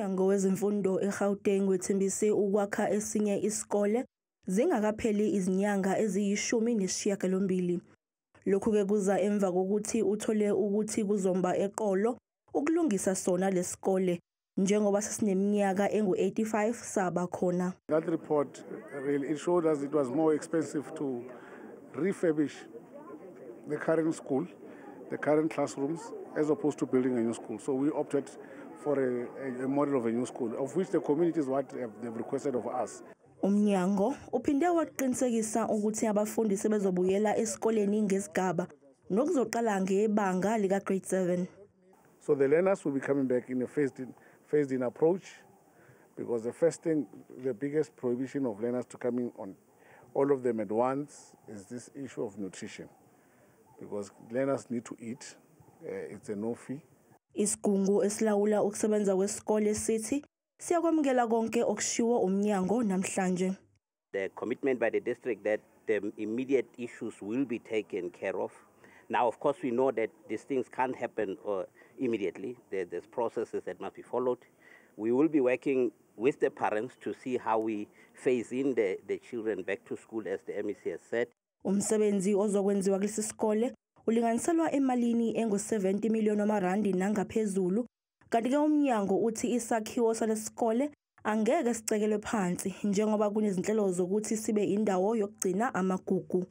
Umnyango wezemfundo eGauteng wethembise ukwakha esinye isikole zingakapheli izinyanga eziyishumi-8. Lokhu-ke kuza emva kokuthi uthole ukuthi kuzomba eqolo ukulungisa sona lesikole njengoba sesineminyaka engu-85 saba khona. That report really it showed us it was more expensive to refurbish the current school, the current classrooms, as opposed to building a new school. So we opted for a model of a new school, of which the community is what they've requested of us. Umnyango uphinde waqinisekisa ukuthi abafundi sebezobuyela esikoleni ngezigaba nokuzoqala ngebanga lika grade 7. So the learners will be coming back in a phased-in approach, because the first thing, the biggest prohibition of learners to coming on all of them at once is this issue of nutrition, because learners need to eat. It's a no fee. Isigungu esilawula ukusebenza kwesikole sithi siyakwamukela konke okushiwo umnyango namhlanje. The commitment by the district that the immediate issues will be taken care of. Now, of course, we know that these things can't happen immediately. There's processes that must be followed. We will be working with the parents to see how we phase in the children back to school, as the MEC has said. Umsebenzi ozokwenziwa kulesi sikole ulinganiselwa emalini engu-70 million randi nangaphezulu, kanti-ke umnyango uthi isakhiwo salesikole angeke sicekelwe phansi njengoba kunezinhlelo zokuthi sibe indawo yokugcina amagugu.